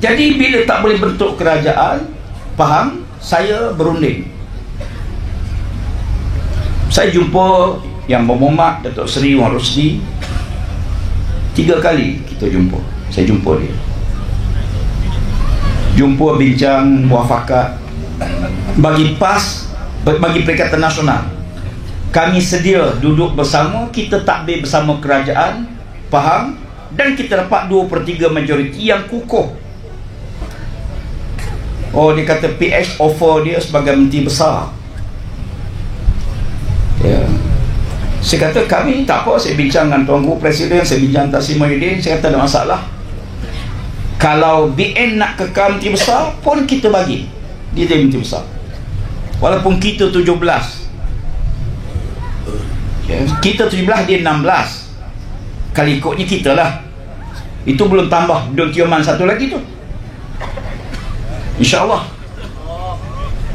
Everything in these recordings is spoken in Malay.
Jadi bila tak boleh bentuk kerajaan, faham, saya berunding. Saya jumpa Yang Berhormat Datuk Seri Wan Rosli 3 kali kita jumpa. Saya jumpa dia, jumpa, bincang, muafakat bagi PAS, bagi Perikatan Nasional. Kami sedia duduk bersama, kita takbir bersama kerajaan, faham, dan kita dapat 2/3 majoriti yang kukuh. Oh, dia kata PH offer dia sebagai menteri besar. Ya. Saya kata kami tak apa, saya bincang dengan Tuanku Presiden, saya bincang Tan Sri Muhyiddin, saya kata ada masalah. Kalau BN nak kekal menteri besar pun kita bagi dia jadi menteri besar. Walaupun kita 17. Ya, kita 17, dia 16. Kali ikutnya kita lah. Itu belum tambah Don Tioman satu lagi tu. InsyaAllah.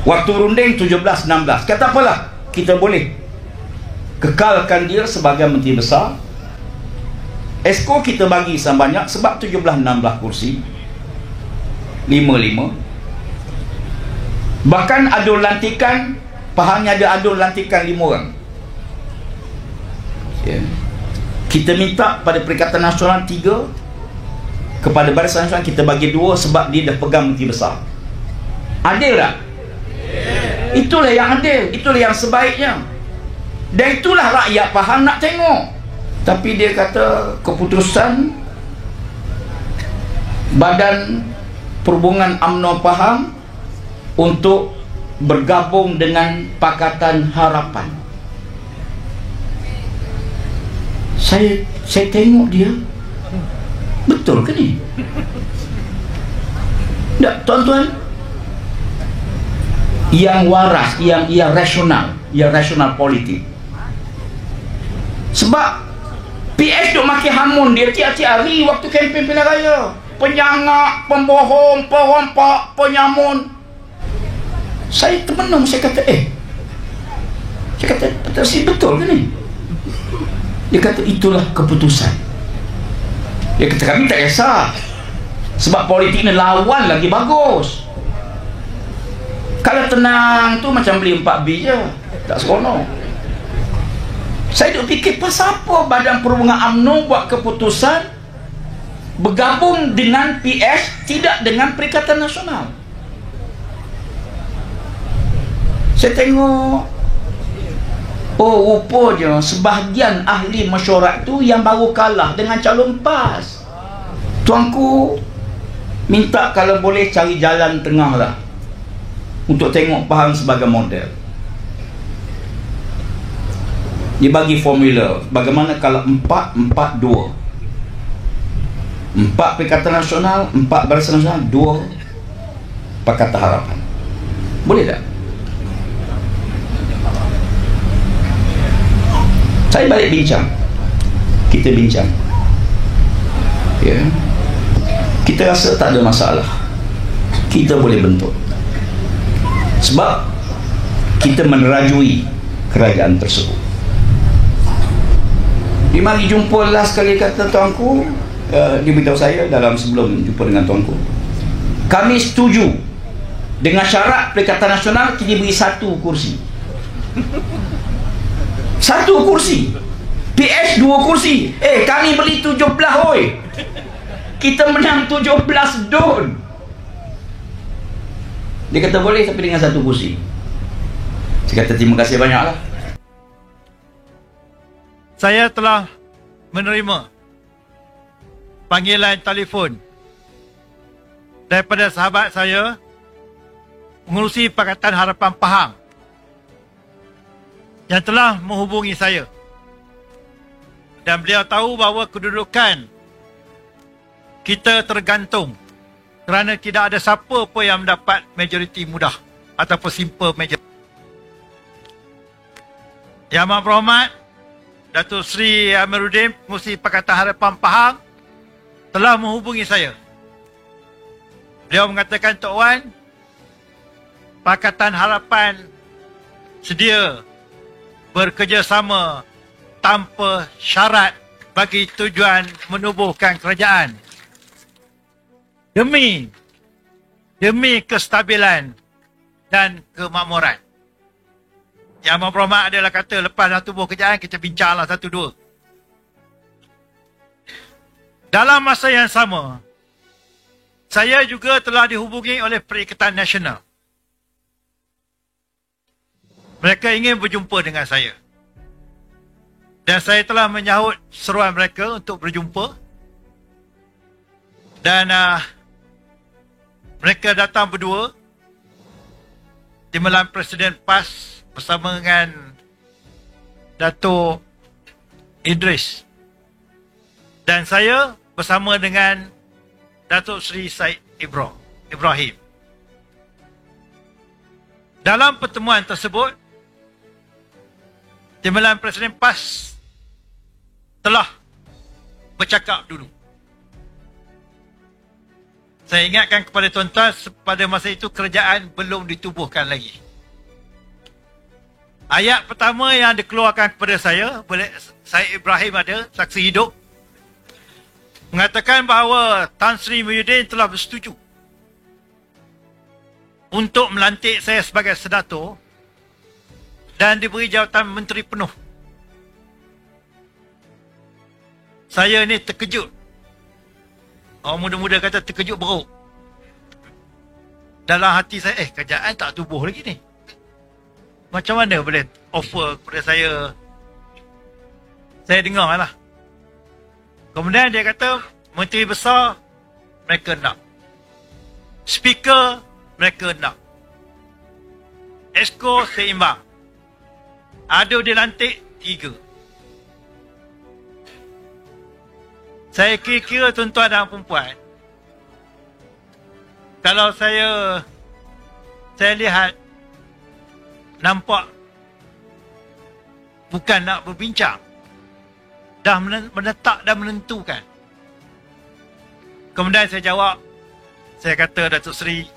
Waktu runding 17-16. Kata apalah, kita boleh kekalkan dia sebagai menteri besar. Esko kita bagi sebanyak, sebab 17-16 kursi, 5-5. Bahkan adul lantikan, fahamnya ada adul lantikan 5 orang. Ya. Kita minta pada Perikatan Nasional 3, kepada Barisan Nasional kita bagi 2, sebab dia dah pegang menteri besar. Adil tak? Itulah yang adil, itulah yang sebaiknya. Dan itulah rakyat faham nak tengok. Tapi dia kata keputusan Badan Perhubungan UMNO faham untuk bergabung dengan Pakatan Harapan. Saya tengok dia, betul ke ni? Tak, tuan-tuan, yang waras, yang rasional politik. Sebab PS duk makin hamun dia tiap-tiap hari waktu kempen pilihan raya. Penyangak, pembohong, perompak, penyamun. Saya termenung, saya kata saya kata betul ke ni? Dia kata itulah keputusan. Dia kata kami tak kisah, sebab politik ni lawan lagi bagus. Kalau tenang tu macam beli 4B je, tak seronok. Saya duk fikir pasal apa Badan Perhubungan UMNO buat keputusan bergabung dengan PS, tidak dengan Perikatan Nasional. Saya tengok, oh rupanya sebahagian ahli mesyuarat tu yang baru kalah dengan calon PAS. Tuanku minta kalau boleh cari jalan tengah lah untuk tengok faham sebagai model. Dia bagi formula bagaimana kalau 4-4-2, 4 Perikatan Nasional, 4 Barisan Nasional, 2 Pakatan Harapan. Boleh tak? Saya balik bincang, kita bincang, ya. Kita rasa tak ada masalah, kita boleh bentuk, sebab kita menerajui kerajaan tersebut. Dia mari jumpa last kali, kata tuanku, dia beritahu saya dalam sebelum jumpa dengan tuanku, kami setuju dengan syarat Perikatan Nasional kita beri 1 kursi. 1 kursi. PS 2 kursi. Kami beli 17 oi. Kita menang 17 don. Dia kata boleh tapi dengan 1 kursi. Saya kata terima kasih banyaklah. Saya telah menerima panggilan telefon daripada sahabat saya mengurusi Pakatan Harapan Pahang yang telah menghubungi saya, dan beliau tahu bahawa kedudukan kita tergantung kerana tidak ada siapa pun yang mendapat majoriti mudah ataupun simple majoriti. Yang Amat Berhormat Datuk Seri Amiruddin, Pengerusi Pakatan Harapan Pahang, telah menghubungi saya. Beliau mengatakan, Tok Wan, Pakatan Harapan sedia bekerjasama tanpa syarat bagi tujuan menubuhkan kerajaan. demi kestabilan dan kemakmuran. Yang Muhammad adalah kata, lepas dah tubuh kerajaan, kita bincanglah satu dua. Dalam masa yang sama, saya juga telah dihubungi oleh Perikatan Nasional. Mereka ingin berjumpa dengan saya. Dan saya telah menyahut seruan mereka untuk berjumpa. Dan mereka datang berdua. Timbalan Presiden PAS bersama dengan Dato' Idris. Dan saya bersama dengan Datuk Seri Syed Ibrahim. Dalam pertemuan tersebut, Timbalan Presiden PAS telah bercakap dulu. Saya ingatkan kepada tuan-tuan, pada masa itu kerajaan belum ditubuhkan lagi. Ayat pertama yang dikeluarkan kepada saya, boleh Syed Ibrahim ada, saksi hidup, mengatakan bahawa Tan Sri Muhyiddin telah bersetuju untuk melantik saya sebagai sedator dan diberi jawatan menteri penuh. Saya ni terkejut. Orang muda-muda kata terkejut beruk. Dalam hati saya, kerajaan tak tubuh lagi ni. Macam mana boleh offer kepada saya? Saya dengar lah. Kemudian dia kata, menteri besar, mereka nak. Speaker, mereka nak. Exco seimbang. Ada dilantik 3. Saya kira-kira tuan-tuan dan perempuan, kalau saya lihat, nampak bukan nak berbincang, dah menetap dan menentukan. Kemudian saya jawab, saya kata, Datuk Seri,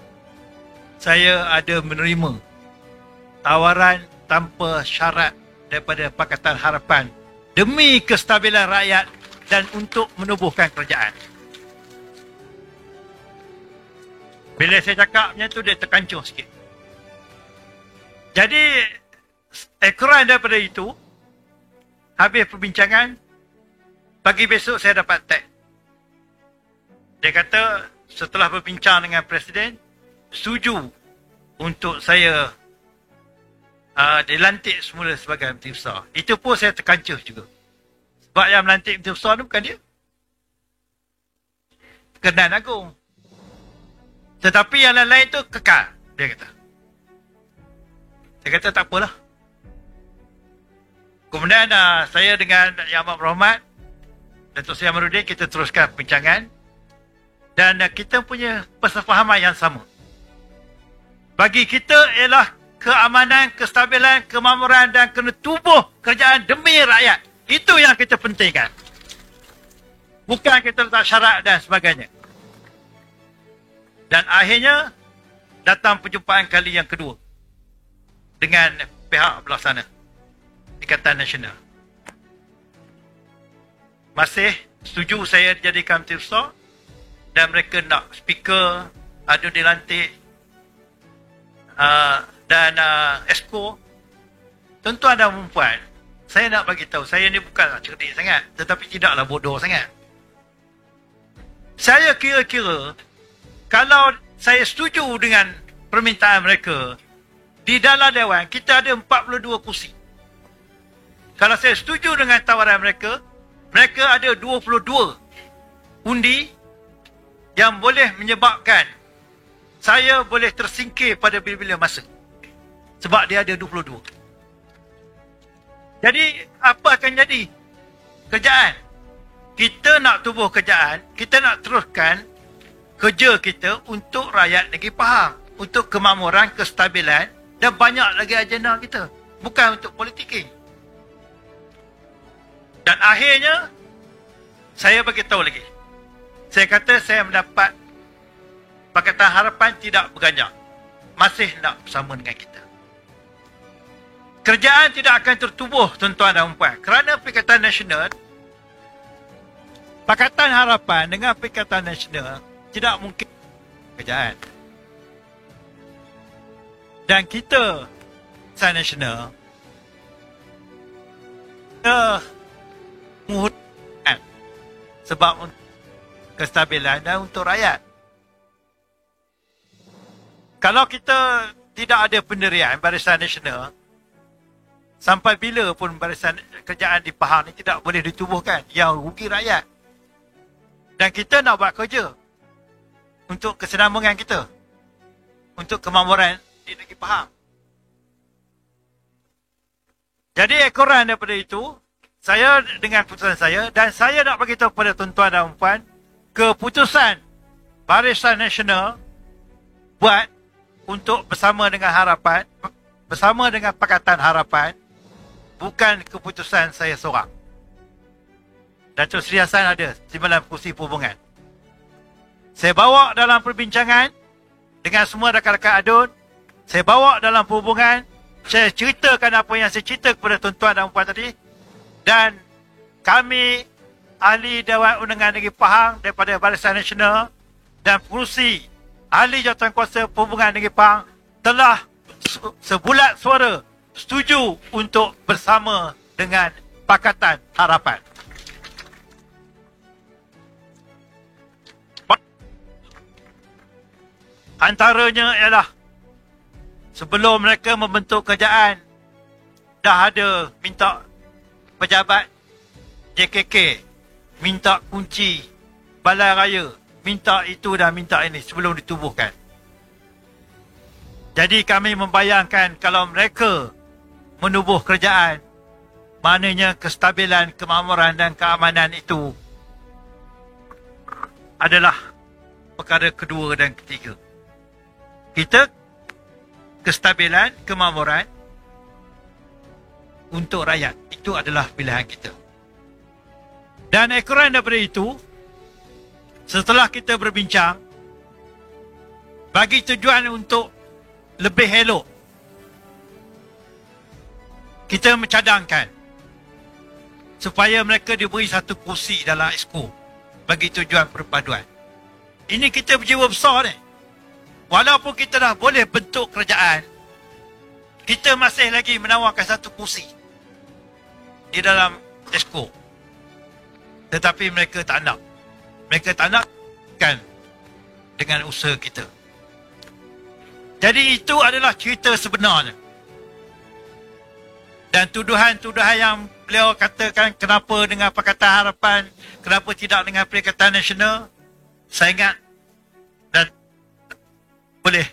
saya ada menerima tawaran tanpa syarat daripada Pakatan Harapan demi kestabilan rakyat dan untuk menubuhkan kerajaan. Bila saya cakap macam tu, dia terkancung sikit. Jadi, ekoran daripada itu, habis perbincangan, pagi besok saya dapat teks. Dia kata, setelah berbincang dengan Presiden, setuju untuk saya dilantik semula sebagai Menteri Besar. Itu pun saya terkancung juga. Sebab yang melantik Menteri Besar tu bukan dia. Kenan Agung. Tetapi yang lain-lain tu kekal, dia kata. Saya kata tak apalah. Kemudian saya dengan Yang Amat Berhormat Datuk Seri Amaluddin, kita teruskan perbincangan. Dan kita punya persefahaman yang sama. Bagi kita ialah keamanan, kestabilan, kemakmuran dan kena tubuh kerajaan demi rakyat. Itu yang kita pentingkan. Bukan kita letak syarat dan sebagainya. Dan akhirnya, datang perjumpaan kali yang kedua. Dengan pihak belah sana. Ikatan Nasional. Masih setuju saya dijadikan Menteri Besar. Dan mereka nak speaker, ada dilantik. Dan Exco. Tuan-tuan dan perempuan, saya nak bagi tahu, saya ni bukanlah cerdik sangat, tetapi tidaklah bodoh sangat. Saya kira-kira, kalau saya setuju dengan permintaan mereka, di dalam Dewan, kita ada 42 kursi. Kalau saya setuju dengan tawaran mereka, mereka ada 22 undi yang boleh menyebabkan saya boleh tersingkir pada bila-bila masa. Sebab dia ada 22. Jadi, apa akan jadi? Kerajaan. Kita nak tubuh kerajaan, kita nak teruskan kerja kita untuk rakyat negeri Pahang. Untuk kemakmuran, kestabilan dan banyak lagi agenda kita. Bukan untuk politiking. Dan akhirnya, saya bagi tahu lagi. Saya kata saya mendapat Pakatan Harapan tidak berganjak. Masih nak bersama dengan kita. Kerajaan tidak akan tertubuh, tuan-tuan dan puan. Kerana Pakatan Nasional, Pakatan Harapan dengan Pakatan Nasional tidak mungkin kerajaan. Dan kita Barisan Nasional kita menghutang sebab untuk kestabilan dan untuk rakyat. Kalau kita tidak ada pendirian Barisan Nasional, sampai bila pun barisan kerajaan di Pahang ni tidak boleh ditubuhkan, yang rugi rakyat. Dan kita nak buat kerja untuk kesenambungan kita, untuk kemakmuran di negeri Pahang. Jadi ekoran daripada itu, saya dengan keputusan saya, dan saya nak beritahu kepada tuan-tuan dan puan, keputusan Barisan Nasional buat untuk bersama dengan harapan, bersama dengan Pakatan Harapan, bukan keputusan saya seorang. Datuk Seri Hassan ada 9 kursi perhubungan. Saya bawa dalam perbincangan dengan semua rakan-rakan ADUN, saya bawa dalam perhubungan, saya ceritakan apa yang saya cerita kepada tuan-tuan dan puan tadi, dan kami ahli Dewan Undangan Negeri Pahang daripada Barisan Nasional dan pengurusi ahli jawatankuasa perhubungan Negeri Pahang telah sebulat suara setuju untuk bersama dengan Pakatan Harapan. Antaranya ialah sebelum mereka membentuk kerajaan, dah ada minta pejabat JKK, minta kunci balai raya, minta itu dan minta ini sebelum ditubuhkan. Jadi kami membayangkan kalau mereka menubuh kerajaan, maknanya kestabilan, kemakmuran dan keamanan itu adalah perkara kedua dan ketiga. Kita kestabilan, kemakmuran untuk rakyat. Itu adalah pilihan kita. Dan ekoran daripada itu, setelah kita berbincang, bagi tujuan untuk lebih elok, kita mencadangkan supaya mereka diberi satu kursi dalam exco bagi tujuan perpaduan. Ini kita berjiwa besar ni. Walaupun kita dah boleh bentuk kerajaan, kita masih lagi menawarkan satu kursi di dalam exco. Tetapi mereka tak nak. Mereka tak nak kan dengan usaha kita. Jadi itu adalah cerita sebenarnya. Dan tuduhan-tuduhan yang beliau katakan kenapa dengan Pakatan Harapan, kenapa tidak dengan Perikatan Nasional, saya ingat dan boleh